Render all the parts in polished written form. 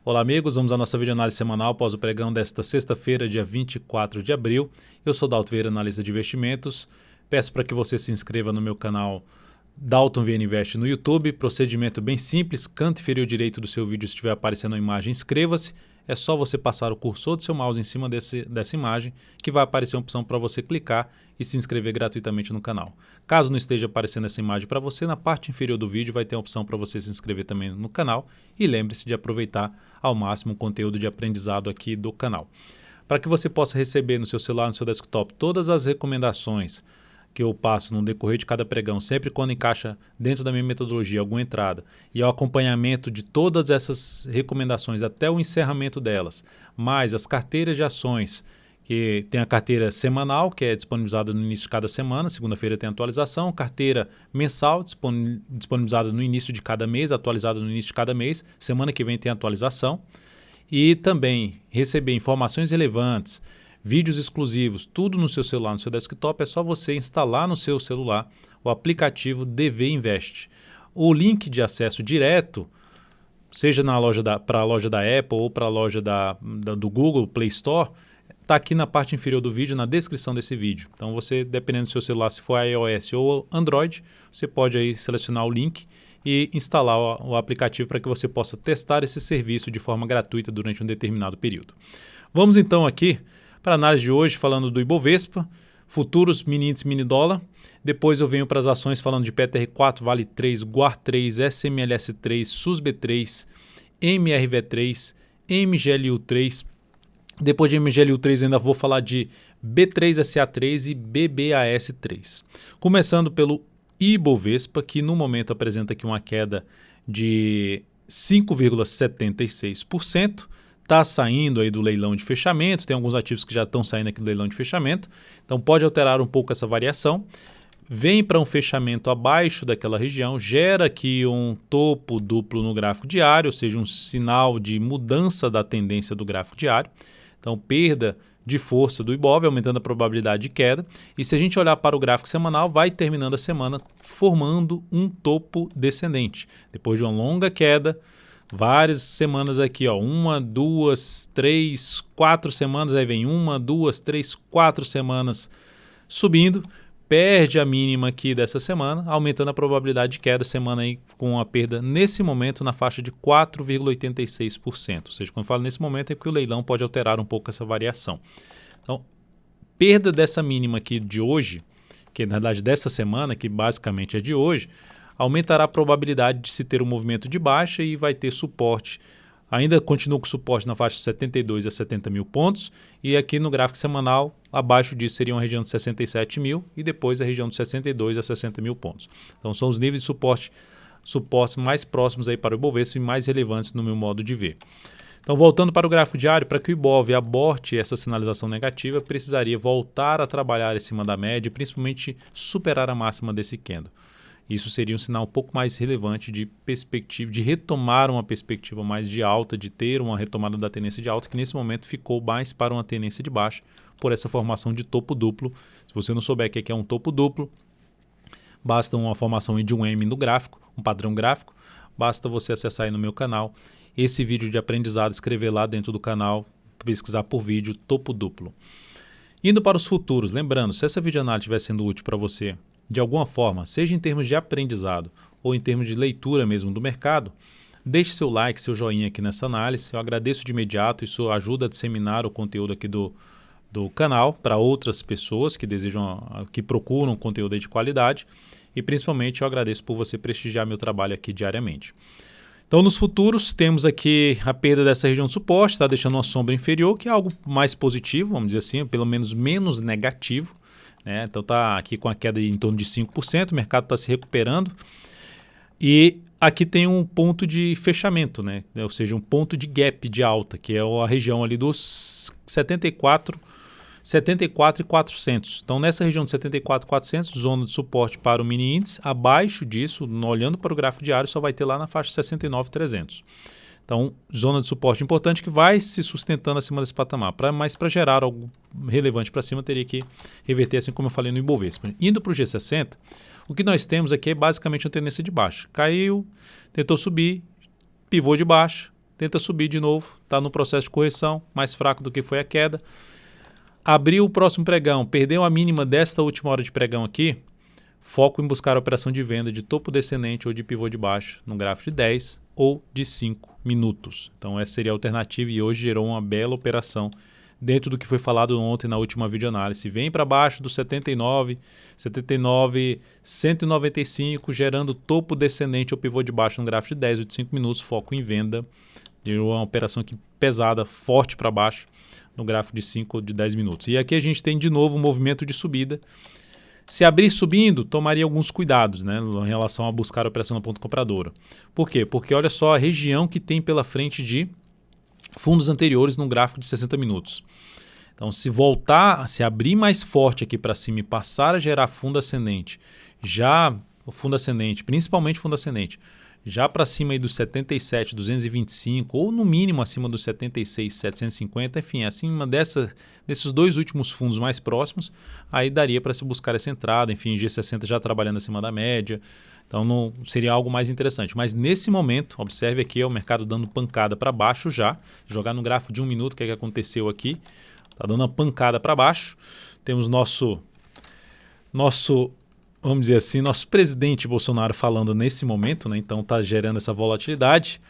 Olá amigos, vamos à nossa videoanálise semanal após o pregão desta sexta-feira, dia 24 de abril. Eu sou Dalton Vieira, analista de investimentos. Peço para que você se inscreva no meu canal Dalton Vieira Invest no YouTube. Procedimento bem simples, canto inferior direito do seu vídeo se estiver aparecendo a imagem, inscreva-se. É só você passar o cursor do seu mouse em cima dessa imagem que vai aparecer uma opção para você clicar e se inscrever gratuitamente no canal. Caso não esteja aparecendo essa imagem para você, na parte inferior do vídeo vai ter a opção para você se inscrever também no canal e lembre-se de aproveitar ao máximo o conteúdo de aprendizado aqui do canal. Para que você possa receber no seu celular, no seu desktop, todas as recomendações que eu passo no decorrer de cada pregão, sempre quando encaixa dentro da minha metodologia alguma entrada, e o acompanhamento de todas essas recomendações até o encerramento delas, mais as carteiras de ações, que tem a carteira semanal, que é disponibilizada no início de cada semana, segunda-feira tem atualização, carteira mensal, disponibilizada no início de cada mês, atualizada no início de cada mês, semana que vem tem atualização, e também receber informações relevantes, vídeos exclusivos, tudo no seu celular, no seu desktop, é só você instalar no seu celular o aplicativo DV Invest. O link de acesso direto, seja para a loja da Apple ou para a loja do Google Play Store, está aqui na parte inferior do vídeo, na descrição desse vídeo. Então você, dependendo do seu celular, se for iOS ou Android, você pode aí selecionar o link e instalar o aplicativo para que você possa testar esse serviço de forma gratuita durante um determinado período. Vamos então aqui para a análise de hoje, falando do Ibovespa, futuros, mini índice, mini dólar. Depois eu venho para as ações falando de PTR4, Vale 3, Guar 3, SMLS 3, SUSB3, MRV3, MGLU 3. Depois de MGLU 3 ainda vou falar de B3SA3 e BBAS3. Começando pelo Ibovespa, que no momento apresenta aqui uma queda de 5,76%. Está saindo aí do leilão de fechamento, tem alguns ativos que já estão saindo aqui do leilão de fechamento, então pode alterar um pouco essa variação. Vem para um fechamento abaixo daquela região, gera aqui um topo duplo no gráfico diário, ou seja, um sinal de mudança da tendência do gráfico diário. Então, perda de força do Ibov, aumentando a probabilidade de queda. E se a gente olhar para o gráfico semanal, vai terminando a semana formando um topo descendente. Depois de uma longa queda, várias semanas aqui, ó, 1, 2, 3, 4 semanas, aí vem 1, 2, 3, 4 semanas subindo, perde a mínima aqui dessa semana, aumentando a probabilidade de queda, semana aí com a perda nesse momento na faixa de 4,86%, ou seja, quando eu falo nesse momento é porque o leilão pode alterar um pouco essa variação. Então, perda dessa mínima aqui de hoje, que na verdade dessa semana, que basicamente é de hoje, aumentará a probabilidade de se ter um movimento de baixa e vai ter suporte. Ainda continua com suporte na faixa de 72 a 70 mil pontos e aqui no gráfico semanal, abaixo disso seria uma região de 67 mil e depois a região de 62 a 60 mil pontos. Então são os níveis de suportes mais próximos aí para o Ibovespa e mais relevantes no meu modo de ver. Então voltando para o gráfico diário, para que o Ibov aborte essa sinalização negativa, precisaria voltar a trabalhar acima da média e principalmente superar a máxima desse candle. Isso seria um sinal um pouco mais relevante de perspectiva, de retomar uma perspectiva mais de alta, de ter uma retomada da tendência de alta, que nesse momento ficou mais para uma tendência de baixa, por essa formação de topo duplo. Se você não souber o que é um topo duplo, basta uma formação de um M no gráfico, um padrão gráfico, basta você acessar aí no meu canal, esse vídeo de aprendizado, escrever lá dentro do canal, pesquisar por vídeo, topo duplo. Indo para os futuros, lembrando, se essa videoanálise estiver sendo útil para você, de alguma forma, seja em termos de aprendizado ou em termos de leitura mesmo do mercado, deixe seu like, seu joinha aqui nessa análise. Eu agradeço de imediato, isso ajuda a disseminar o conteúdo aqui do canal para outras pessoas que desejam, que procuram conteúdo de qualidade e principalmente eu agradeço por você prestigiar meu trabalho aqui diariamente. Então nos futuros temos aqui a perda dessa região de suporte, está deixando uma sombra inferior, que é algo mais positivo, vamos dizer assim, pelo menos menos negativo. Então está aqui com a queda em torno de 5%, o mercado está se recuperando e aqui tem um ponto de fechamento, ou seja, um ponto de gap de alta, que é a região ali dos 74,400. Então nessa região de 74,400, zona de suporte para o mini índice, abaixo disso, olhando para o gráfico diário, só vai ter lá na faixa de 69,300. Então, zona de suporte importante que vai se sustentando acima desse patamar. Mas para gerar algo relevante para cima, teria que reverter, assim como eu falei no Ibovespa. Indo para o G60, o que nós temos aqui é basicamente uma tendência de baixa. Caiu, tentou subir, pivô de baixa, tenta subir de novo, está no processo de correção, mais fraco do que foi a queda. Abriu o próximo pregão, perdeu a mínima desta última hora de pregão aqui, foco em buscar a operação de venda de topo descendente ou de pivô de baixo no gráfico de 10 ou de 5 minutos. Então essa seria a alternativa e hoje gerou uma bela operação dentro do que foi falado ontem na última videoanálise. Vem para baixo do 79, 195, gerando topo descendente ou pivô de baixo no gráfico de 10 ou de 5 minutos, foco em venda. Gerou uma operação aqui pesada, forte para baixo no gráfico de 5 ou de 10 minutos. E aqui a gente tem de novo um movimento de subida. Se abrir subindo, tomaria alguns cuidados, né, em relação a buscar a operação no ponto comprador. Por quê? Porque olha só a região que tem pela frente de fundos anteriores no gráfico de 60 minutos. Então, se abrir mais forte aqui para cima e passar a gerar fundo ascendente, já o fundo ascendente, principalmente fundo ascendente, já para cima aí dos 77, 225 ou no mínimo acima dos 76, 750, enfim, acima desses dois últimos fundos mais próximos, aí daria para se buscar essa entrada, enfim, G60 já trabalhando acima da média, então não seria algo mais interessante. Mas nesse momento, observe aqui, o mercado dando pancada para baixo já, jogar no gráfico de 1 minuto, o que é que aconteceu aqui, está dando uma pancada para baixo, temos nosso vamos dizer assim, nosso presidente Bolsonaro falando nesse momento, né? Então está gerando essa volatilidade,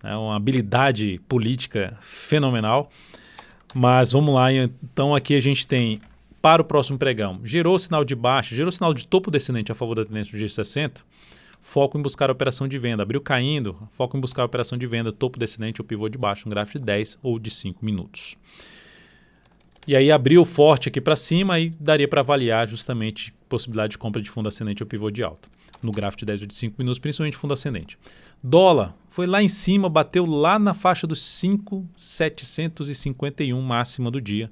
né? Uma habilidade política fenomenal. Mas vamos lá, então aqui a gente tem para o próximo pregão, gerou sinal de baixa, gerou sinal de topo descendente a favor da tendência do G60, foco em buscar a operação de venda, abriu caindo, foco em buscar a operação de venda, topo descendente ou pivô de baixo, um gráfico de 10 ou de 5 minutos. E aí abriu forte aqui para cima e daria para avaliar justamente possibilidade de compra de fundo ascendente ou pivô de alta. No gráfico de 10 ou de 5 minutos, principalmente fundo ascendente. Dólar foi lá em cima, bateu lá na faixa dos 5.751 máxima do dia.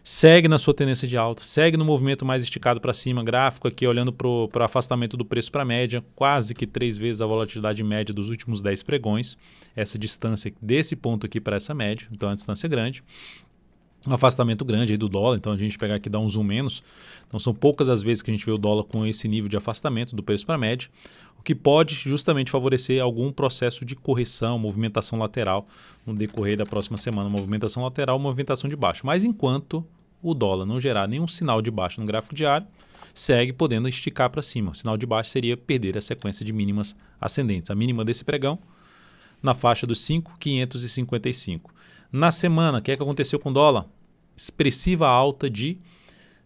Segue na sua tendência de alta, segue no movimento mais esticado para cima, gráfico aqui olhando para o afastamento do preço para a média, quase que 3 vezes a volatilidade média dos últimos 10 pregões. Essa distância desse ponto aqui para essa média, então é uma distância grande. Um afastamento grande aí do dólar, então a gente pegar aqui e dar um zoom menos. Então são poucas as vezes que a gente vê o dólar com esse nível de afastamento do preço para a média, o que pode justamente favorecer algum processo de correção, movimentação lateral no decorrer da próxima semana, movimentação lateral, movimentação de baixo. Mas enquanto o dólar não gerar nenhum sinal de baixo no gráfico diário, segue podendo esticar para cima. O sinal de baixo seria perder a sequência de mínimas ascendentes. A mínima desse pregão na faixa dos 5.555. Na semana, o que é que aconteceu com o dólar? Expressiva alta de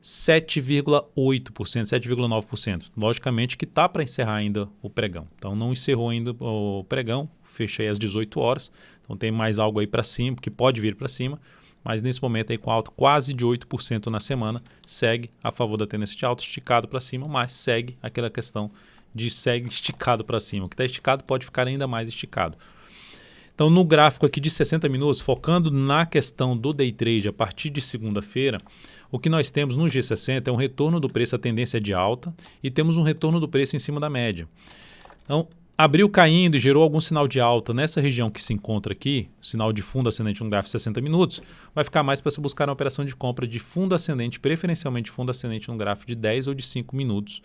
7,8%, 7,9%. Logicamente que está para encerrar ainda o pregão. Então não encerrou ainda o pregão, fechei às 18 horas. Então tem mais algo aí para cima, que pode vir para cima. Mas nesse momento aí com alta quase de 8% na semana, segue a favor da tendência de alta, esticado para cima, mas segue aquela questão de segue esticado para cima. O que está esticado pode ficar ainda mais esticado. Então, no gráfico aqui de 60 minutos, focando na questão do day trade a partir de segunda-feira, o que nós temos no G60 é um retorno do preço à tendência de alta e temos um retorno do preço em cima da média. Então, abriu caindo e gerou algum sinal de alta nessa região que se encontra aqui, sinal de fundo ascendente no gráfico de 60 minutos, vai ficar mais para se buscar uma operação de compra de fundo ascendente, preferencialmente fundo ascendente no gráfico de 10 ou de 5 minutos,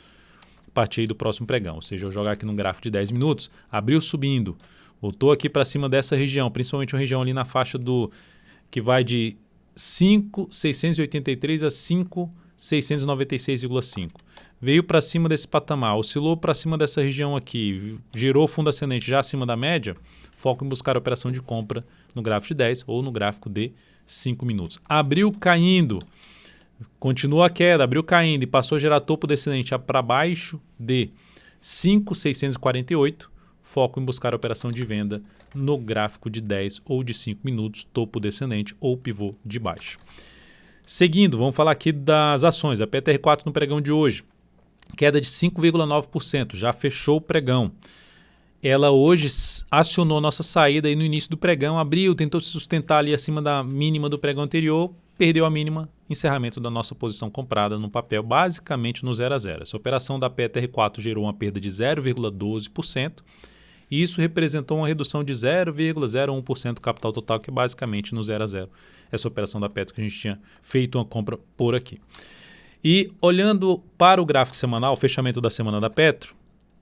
a partir do próximo pregão. Ou seja, eu jogar aqui no gráfico de 10 minutos, abriu subindo, voltou aqui para cima dessa região, principalmente uma região ali na faixa do que vai de 5.683 a 5.696,5. Veio para cima desse patamar, oscilou para cima dessa região aqui, gerou fundo ascendente já acima da média, foco em buscar a operação de compra no gráfico de 10 ou no gráfico de 5 minutos. Abriu caindo, continua a queda, abriu caindo e passou a gerar topo descendente para baixo de 5.648, foco em buscar a operação de venda no gráfico de 10 ou de 5 minutos, topo descendente ou pivô de baixo. Seguindo, vamos falar aqui das ações. A PTR4 no pregão de hoje, queda de 5,9%, já fechou o pregão. Ela hoje acionou nossa saída aí no início do pregão, abriu, tentou se sustentar ali acima da mínima do pregão anterior, perdeu a mínima, encerramento da nossa posição comprada no papel, basicamente no 0 a 0. Essa operação da PTR4 gerou uma perda de 0,12%, e isso representou uma redução de 0,01% do capital total, que é basicamente no 0 a 0. Essa operação da Petro que a gente tinha feito uma compra por aqui. E olhando para o gráfico semanal, o fechamento da semana da Petro,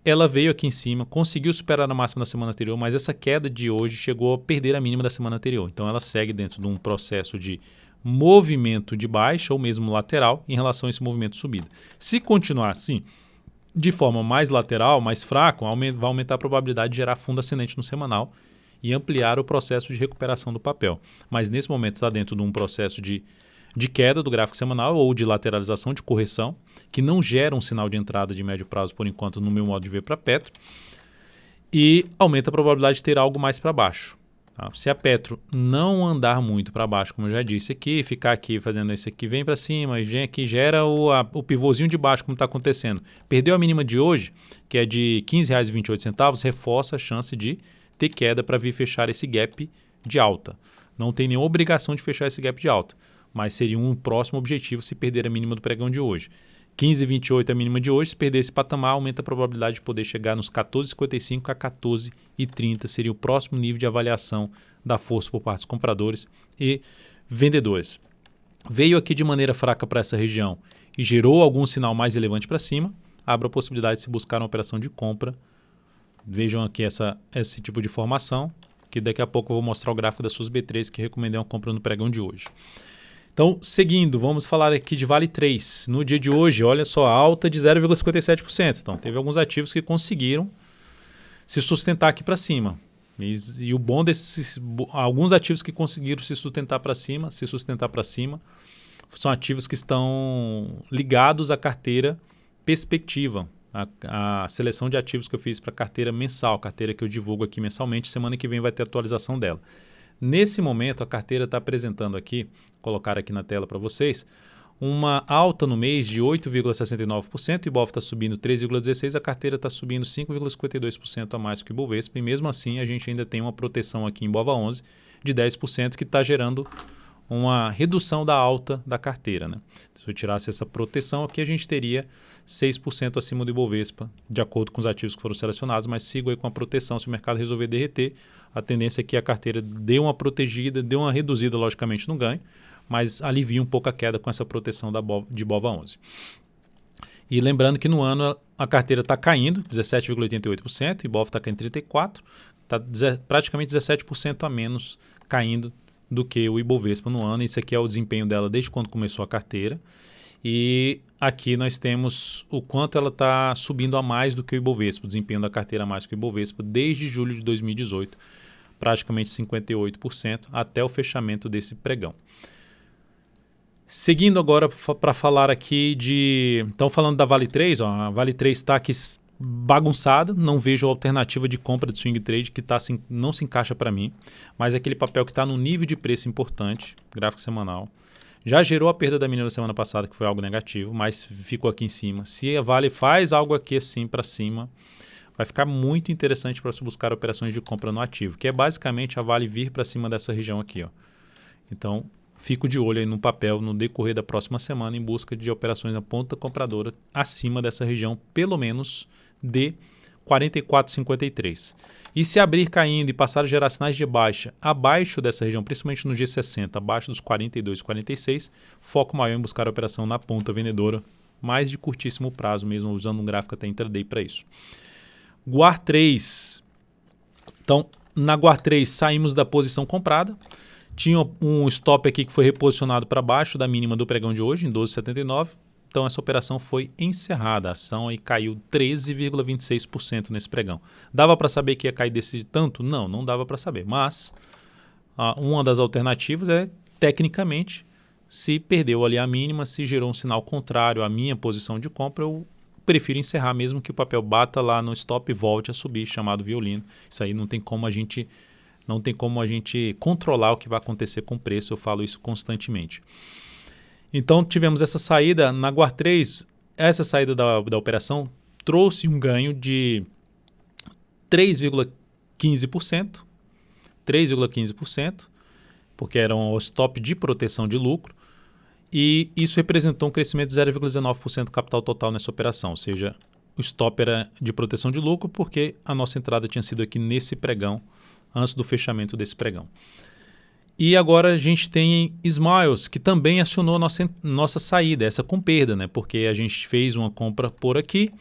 ela veio aqui em cima, conseguiu superar a máxima da semana anterior, mas essa queda de hoje chegou a perder a mínima da semana anterior. Então ela segue dentro de um processo de movimento de baixa ou mesmo lateral em relação a esse movimento de subida. Se continuar assim, de forma mais lateral, mais fraco, vai aumentar a probabilidade de gerar fundo ascendente no semanal e ampliar o processo de recuperação do papel. Mas nesse momento está dentro de um processo de queda do gráfico semanal ou de lateralização, de correção, que não gera um sinal de entrada de médio prazo, por enquanto, no meu modo de ver para a Petro, e aumenta a probabilidade de ter algo mais para baixo. Tá? Se a Petro não andar muito para baixo, como eu já disse aqui, ficar aqui fazendo isso aqui, vem para cima, vem aqui, gera o pivôzinho de baixo, como está acontecendo. Perdeu a mínima de hoje, que é de R$ 15,28, reforça a chance de ter queda para vir fechar esse gap de alta. Não tem nenhuma obrigação de fechar esse gap de alta, mas seria um próximo objetivo se perder a mínima do pregão de hoje. 15,28 é a mínima de hoje, se perder esse patamar, aumenta a probabilidade de poder chegar nos 14,55 a 14,30, seria o próximo nível de avaliação da força por parte dos compradores e vendedores. Veio aqui de maneira fraca para essa região e gerou algum sinal mais relevante para cima, abre a possibilidade de se buscar uma operação de compra. Vejam aqui esse tipo de formação, que daqui a pouco eu vou mostrar o gráfico da SUS B3 que recomendei uma compra no pregão de hoje. Então, seguindo, vamos falar aqui de Vale 3. No dia de hoje, olha só, alta de 0,57%. Então, teve alguns ativos que conseguiram se sustentar aqui para cima. E o bom desses, alguns ativos que conseguiram se sustentar para cima, são ativos que estão ligados à carteira perspectiva. A seleção de ativos que eu fiz para carteira mensal, carteira que eu divulgo aqui mensalmente, semana que vem vai ter atualização dela. Nesse momento, a carteira está apresentando aqui, vou colocar aqui na tela para vocês, uma alta no mês de 8,69%, o Ibov está subindo 3,16%, a carteira está subindo 5,52% a mais que o Ibovespa, e mesmo assim a gente ainda tem uma proteção aqui em BOVA11 de 10%, que está gerando uma redução da alta da carteira. Né? Se eu tirasse essa proteção aqui, a gente teria 6% acima do Ibovespa, de acordo com os ativos que foram selecionados, mas sigo aí com a proteção. Se o mercado resolver derreter, a tendência é que a carteira dê uma protegida, dê uma reduzida, logicamente, no ganho, mas alivia um pouco a queda com essa proteção de BOVA11. E lembrando que no ano a carteira está caindo, 17,88%, o Ibov está caindo 34%, está praticamente 17% a menos caindo do que o Ibovespa no ano. Isso aqui é o desempenho dela desde quando começou a carteira. E aqui nós temos o quanto ela está subindo a mais do que o Ibovespa, o desempenho da carteira a mais que o Ibovespa desde julho de 2018, praticamente 58%, até o fechamento desse pregão. Seguindo agora para falar aqui de... Então falando da Vale 3, ó, a Vale 3 está aqui bagunçada, não vejo alternativa de compra de swing trade que não se encaixa para mim, mas aquele papel que está num nível de preço importante, gráfico semanal, já gerou a perda da mínima da semana passada, que foi algo negativo, mas ficou aqui em cima. Se a Vale faz algo aqui assim para cima, vai ficar muito interessante para se buscar operações de compra no ativo, que é basicamente a Vale vir para cima dessa região aqui. Ó. Então, fico de olho aí no papel no decorrer da próxima semana em busca de operações na ponta compradora acima dessa região, pelo menos de 44,53. E se abrir caindo e passar a gerar sinais de baixa abaixo dessa região, principalmente no G60, abaixo dos 42,46, foco maior em buscar a operação na ponta vendedora, mais de curtíssimo prazo mesmo, usando um gráfico até intraday para isso. GUAR 3. Então, na GUAR 3 saímos da posição comprada. Tinha um stop aqui que foi reposicionado para baixo da mínima do pregão de hoje, em 12,79. Então, essa operação foi encerrada. A ação aí caiu 13,26% nesse pregão. Dava para saber que ia cair desse tanto? Não, não dava para saber. Mas uma das alternativas é, tecnicamente, se perdeu ali a mínima, se gerou um sinal contrário à minha posição de compra, eu prefiro encerrar mesmo que o papel bata lá no stop e volte a subir, chamado violino. Isso aí não tem como a gente controlar o que vai acontecer com o preço, eu falo isso constantemente. Então tivemos essa saída na GUAR 3, essa saída da operação trouxe um ganho de 3,15%, porque era um stop de proteção de lucro, e isso representou um crescimento de 0,19% do capital total nessa operação, ou seja, o stop era de proteção de lucro porque a nossa entrada tinha sido aqui nesse pregão, antes do fechamento desse pregão. E agora a gente tem Smiles, que também acionou nossa saída, essa com perda, né? Porque a gente fez uma compra por aqui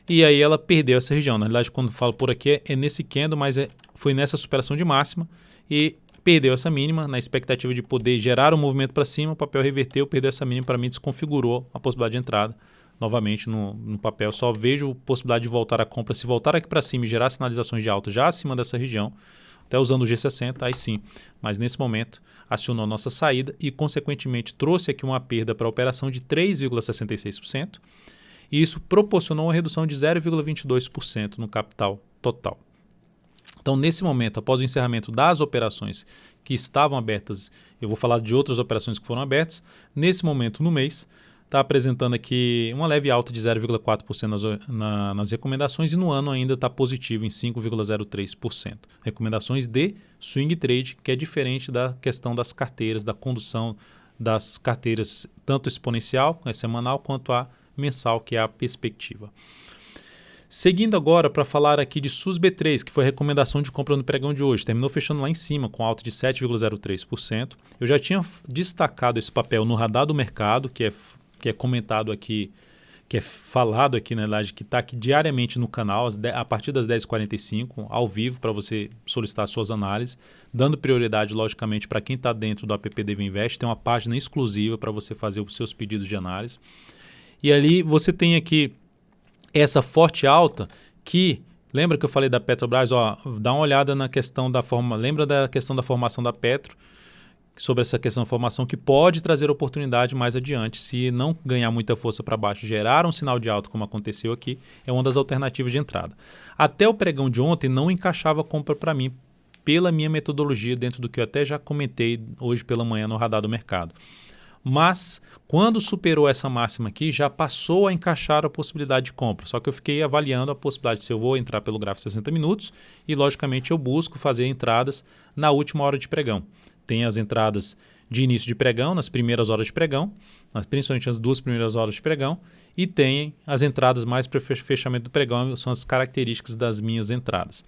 e aí ela perdeu essa região. Na verdade, quando falo por aqui, é nesse candle, mas foi nessa superação de máxima e perdeu essa mínima na expectativa de poder gerar um movimento para cima, o papel reverteu, perdeu essa mínima, para mim desconfigurou a possibilidade de entrada novamente no papel. Só vejo possibilidade de voltar à compra, se voltar aqui para cima e gerar sinalizações de alta já acima dessa região, até usando o G60, aí sim. Mas nesse momento acionou a nossa saída e consequentemente trouxe aqui uma perda para a operação de 3,66%. E isso proporcionou uma redução de 0,22% no capital total. Então, nesse momento, após o encerramento das operações que estavam abertas, eu vou falar de outras operações que foram abertas, nesse momento, no mês, está apresentando aqui uma leve alta de 0,4% nas recomendações e no ano ainda está positivo em 5,03%. Recomendações de swing trade, que é diferente da questão das carteiras, da condução das carteiras, tanto exponencial, semanal, quanto a mensal, que é a perspectiva. Seguindo agora para falar aqui de SUSB3, que foi a recomendação de compra no pregão de hoje. Terminou fechando lá em cima com alta de 7,03%. Eu já tinha destacado esse papel no radar do mercado, que é comentado aqui, que é falado aqui, na verdade, que está aqui diariamente no canal, a partir das 10h45, ao vivo, para você solicitar suas análises, dando prioridade, logicamente, para quem está dentro do app DV Invest. Tem uma página exclusiva para você fazer os seus pedidos de análise. E ali você tem aqui essa forte alta que, lembra que eu falei da Petrobras? Dá uma olhada na questão da lembra da questão da formação da Petro, sobre essa questão da formação que pode trazer oportunidade mais adiante, se não ganhar muita força para baixo, gerar um sinal de alta como aconteceu aqui, é uma das alternativas de entrada. Até o pregão de ontem não encaixava compra para mim, pela minha metodologia, dentro do que eu até já comentei hoje pela manhã no radar do mercado. Mas, quando superou essa máxima aqui, já passou a encaixar a possibilidade de compra. Só que eu fiquei avaliando a possibilidade se eu vou entrar pelo gráfico 60 minutos e, logicamente, eu busco fazer entradas na última hora de pregão. Tem as entradas de início de pregão, nas primeiras horas de pregão, principalmente as 2 primeiras horas de pregão, e tem as entradas mais para o fechamento do pregão, são as características das minhas entradas.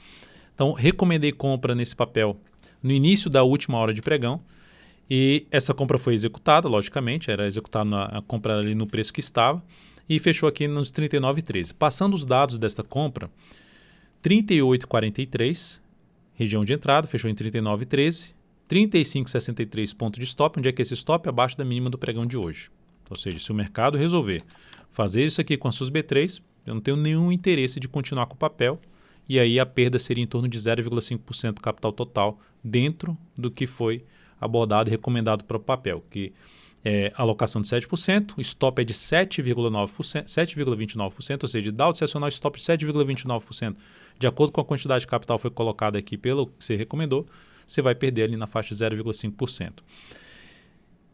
Então, recomendei compra nesse papel no início da última hora de pregão, e essa compra foi executada, logicamente, era executada a compra ali no preço que estava e fechou aqui nos 39,13. Passando os dados desta compra, 38,43, região de entrada, fechou em 39,13, 35,63 ponto de stop, onde é que esse stop? Abaixo da mínima do pregão de hoje. Ou seja, se o mercado resolver fazer isso aqui com a SUSB3, eu não tenho nenhum interesse de continuar com o papel, e aí a perda seria em torno de 0,5% do capital total dentro do que foi abordado e recomendado para o papel, que é alocação de 7%, o stop é de 7,9%, 7,29%, ou seja, dá o direcional stop de 7,29%. De acordo com a quantidade de capital que foi colocada aqui pelo que você recomendou, você vai perder ali na faixa de 0,5%.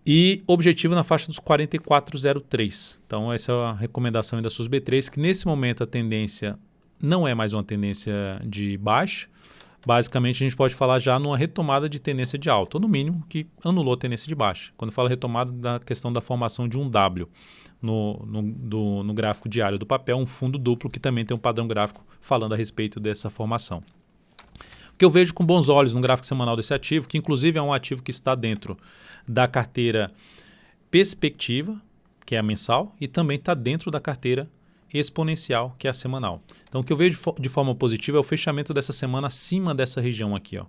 E objetivo na faixa dos 44,03. Então essa é a recomendação da SUSB3, que nesse momento a tendência não é mais uma tendência de baixa. Basicamente, a gente pode falar já numa retomada de tendência de alta, ou no mínimo que anulou a tendência de baixa. Quando fala retomada, da questão da formação de um W no gráfico diário do papel, um fundo duplo que também tem um padrão gráfico falando a respeito dessa formação. O que eu vejo com bons olhos no gráfico semanal desse ativo, que inclusive é um ativo que está dentro da carteira perspectiva, que é a mensal, e também está dentro da carteira exponencial, que é a semanal. Então, o que eu vejo de forma positiva é o fechamento dessa semana acima dessa região aqui, ó,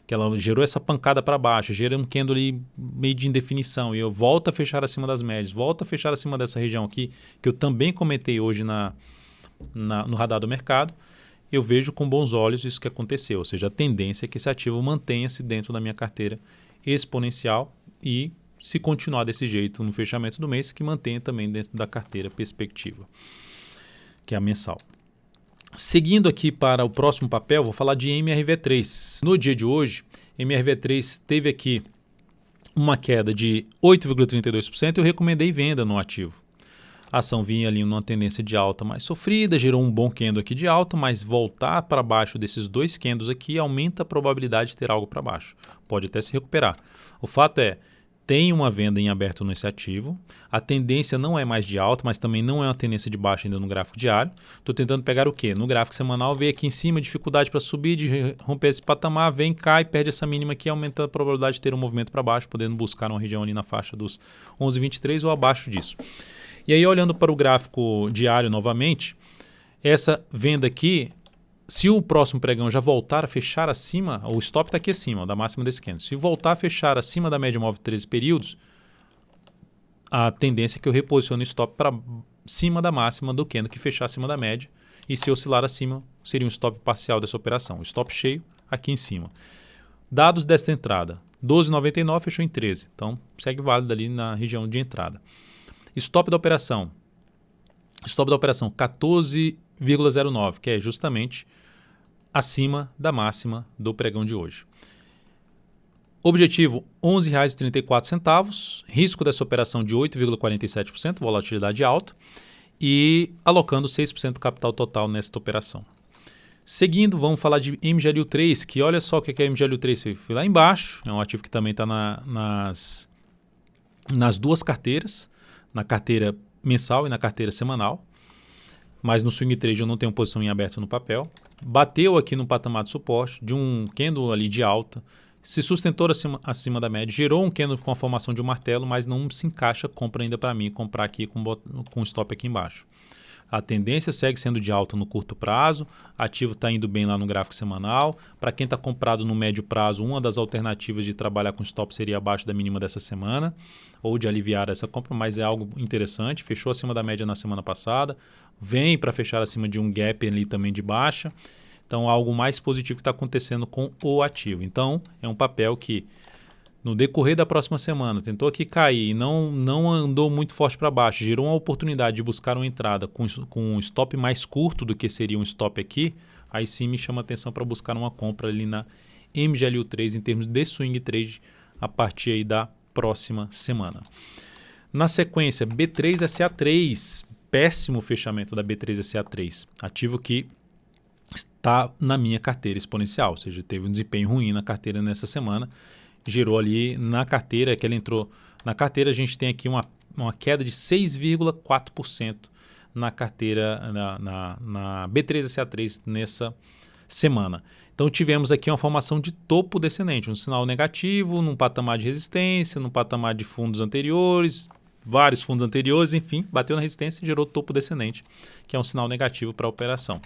que ela gerou essa pancada para baixo, gera um candle ali meio de indefinição, e eu volto a fechar acima das médias, volto a fechar acima dessa região aqui, que eu também comentei hoje no radar do mercado. Eu vejo com bons olhos isso que aconteceu, ou seja, a tendência é que esse ativo mantenha-se dentro da minha carteira exponencial e, se continuar desse jeito no fechamento do mês, que mantenha também dentro da carteira perspectiva, que é a mensal. Seguindo aqui para o próximo papel, vou falar de MRV3. No dia de hoje, MRV3 teve aqui uma queda de 8,32% e eu recomendei venda no ativo. A ação vinha ali numa tendência de alta mais sofrida, gerou um bom candle aqui de alta, mas voltar para baixo desses dois candles aqui aumenta a probabilidade de ter algo para baixo. Pode até se recuperar. O fato é, tem uma venda em aberto nesse ativo, a tendência não é mais de alta, mas também não é uma tendência de baixa ainda no gráfico diário. Estou tentando pegar o quê? No gráfico semanal, veio aqui em cima, dificuldade para subir, de romper esse patamar, vem, cai, perde essa mínima aqui, aumenta a probabilidade de ter um movimento para baixo, podendo buscar uma região ali na faixa dos 11,23 ou abaixo disso. E aí, olhando para o gráfico diário novamente, Essa venda aqui, se o próximo pregão já voltar a fechar acima, o stop está aqui acima, ó, da máxima desse candle. Se voltar a fechar acima da média móvel de 13 períodos, a tendência é que eu reposicione o stop para cima da máxima do candle que fechar acima da média. E se oscilar acima, seria um stop parcial dessa operação. Stop cheio aqui em cima. Dados desta entrada. 12,99 fechou em 13. Então, segue válido ali na região de entrada. Stop da operação. Stop da operação 14,09, que é justamente acima da máxima do pregão de hoje. Objetivo R$ 11,34. Risco dessa operação de 8,47%, volatilidade alta. E alocando 6% do capital total nesta operação. Seguindo, vamos falar de MGLU3, que olha só o que é MGLU3. Foi lá embaixo, é um ativo que também está nas duas carteiras, na carteira mensal e na carteira semanal. Mas no swing trade eu não tenho posição em aberto no papel. Bateu aqui no patamar de suporte de um candle ali de alta, se sustentou acima da média, gerou um candle com a formação de um martelo, mas não se encaixa compra ainda para mim, comprar aqui com stop aqui embaixo. A tendência segue sendo de alta no curto prazo, ativo está indo bem lá no gráfico semanal. Para quem está comprado no médio prazo, uma das alternativas de trabalhar com stop seria abaixo da mínima dessa semana, ou de aliviar essa compra, mas é algo interessante. Fechou acima da média na semana passada, vem para fechar acima de um gap ali também de baixa. Então, algo mais positivo que está acontecendo com o ativo. Então, é um papel que, no decorrer da próxima semana, tentou aqui cair e não andou muito forte para baixo, gerou uma oportunidade de buscar uma entrada com um stop mais curto do que seria um stop aqui, aí sim me chama a atenção para buscar uma compra ali na MGLU3 em termos de swing trade a partir aí da próxima semana. Na sequência, B3SA3, péssimo fechamento da B3SA3, ativo que está na minha carteira exponencial, ou seja, teve um desempenho ruim na carteira nessa semana, gerou ali na carteira que ela entrou. Na carteira a gente tem aqui uma queda de 6,4% na carteira, na B3SA3 nessa semana. Então tivemos aqui uma formação de topo descendente, um sinal negativo, num patamar de resistência, num patamar de fundos anteriores, vários fundos anteriores, enfim, bateu na resistência e gerou topo descendente, que é um sinal negativo para a operação.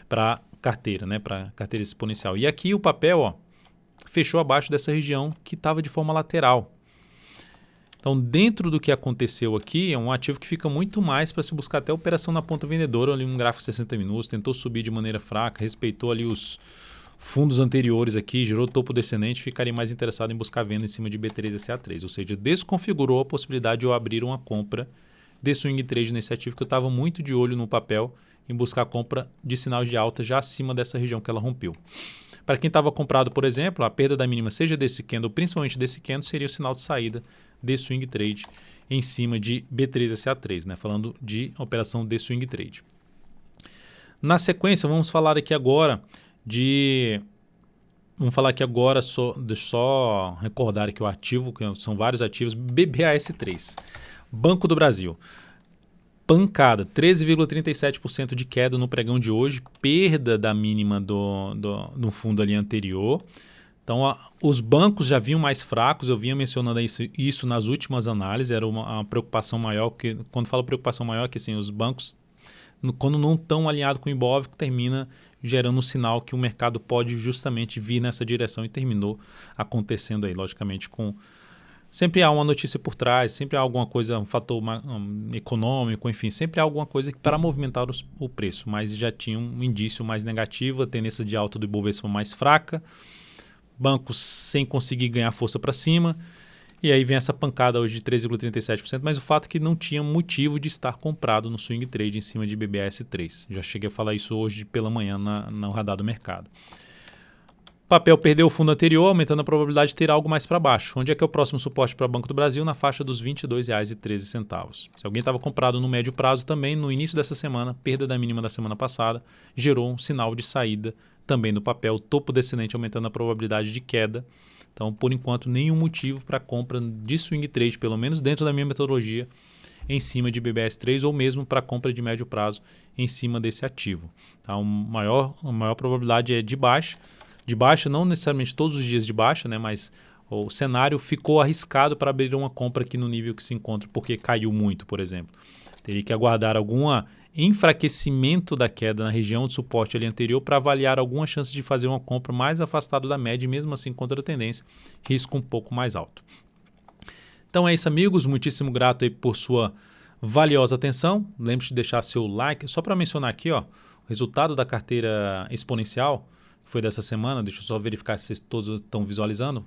Para carteira, né? Para carteira exponencial. E aqui o papel, ó, fechou abaixo dessa região que estava de forma lateral. Então, dentro do que aconteceu aqui, é um ativo que fica muito mais para se buscar até operação na ponta vendedora, ali um gráfico de 60 minutos, tentou subir de maneira fraca, respeitou ali os fundos anteriores aqui, gerou topo descendente, ficaria mais interessado em buscar venda em cima de B3SA3, ou seja, desconfigurou a possibilidade de eu abrir uma compra de swing trade nesse ativo que eu estava muito de olho no papel em buscar a compra de sinal de alta já acima dessa região que ela rompeu. Para quem estava comprado, por exemplo, a perda da mínima, seja desse candle, principalmente desse candle, seria o sinal de saída de swing trade em cima de B3SA3, né? Falando de operação de swing trade. Na sequência, vamos falar aqui agora deixa eu só recordar aqui o ativo, que são vários ativos, BBAS3, Banco do Brasil. Pancada, 13,37% de queda no pregão de hoje, perda da mínima do fundo ali anterior. Então, os bancos já vinham mais fracos, eu vinha mencionando isso nas últimas análises, era uma preocupação maior, porque quando falo preocupação maior, é que assim, os bancos, quando não estão alinhados com o Ibov, termina gerando um sinal que o mercado pode justamente vir nessa direção e terminou acontecendo aí, logicamente, com... Sempre há uma notícia por trás, sempre há alguma coisa, um fator econômico, enfim, sempre há alguma coisa para movimentar o preço, mas já tinha um indício mais negativo, a tendência de alta do Ibovespa mais fraca, bancos sem conseguir ganhar força para cima, e aí vem essa pancada hoje de 13,37%, mas o fato é que não tinha motivo de estar comprado no swing trade em cima de BBAS3. Já cheguei a falar isso hoje pela manhã no radar do mercado. Papel perdeu o fundo anterior, aumentando a probabilidade de ter algo mais para baixo. Onde é que é o próximo suporte para o Banco do Brasil? Na faixa dos R$ 22,13. Se alguém estava comprado no médio prazo também, no início dessa semana, perda da mínima da semana passada, gerou um sinal de saída também no papel, topo descendente aumentando a probabilidade de queda. Então, por enquanto, nenhum motivo para compra de swing trade, pelo menos dentro da minha metodologia, em cima de BBAS3 ou mesmo para compra de médio prazo em cima desse ativo. Tá? A maior probabilidade é de baixa. De baixa, não necessariamente todos os dias de baixa, né, mas o cenário ficou arriscado para abrir uma compra aqui no nível que se encontra, porque caiu muito, por exemplo. Teria que aguardar alguma enfraquecimento da queda na região de suporte ali anterior para avaliar alguma chance de fazer uma compra mais afastada da média e mesmo assim contra a tendência, risco um pouco mais alto. Então é isso, amigos, muitíssimo grato aí por sua valiosa atenção. Lembre-se de deixar seu like, só para mencionar aqui, ó, o resultado da carteira exponencial, que foi dessa semana, deixa eu só verificar se vocês todos estão visualizando,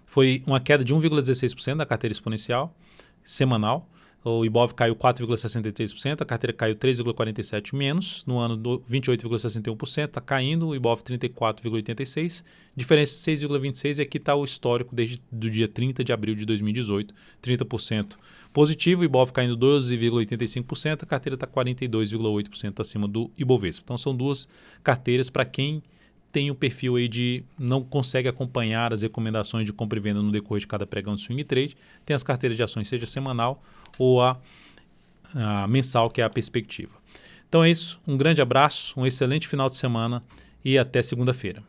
foi uma queda de 1,16% da carteira exponencial semanal. O Ibov caiu 4,63%, a carteira caiu 3,47% menos, no ano 28,61%, está caindo, o Ibov 34,86%, diferença de 6,26%, e aqui está o histórico desde o dia 30 de abril de 2018, 30% positivo, o Ibov caindo 12,85%, a carteira está 42,8% acima do Ibovespa. Então são duas carteiras para quem tem o perfil aí de não consegue acompanhar as recomendações de compra e venda no decorrer de cada pregão de swing trade, tem as carteiras de ações, seja semanal ou a mensal, que é a perspectiva. Então é isso, um grande abraço, um excelente final de semana e até segunda-feira.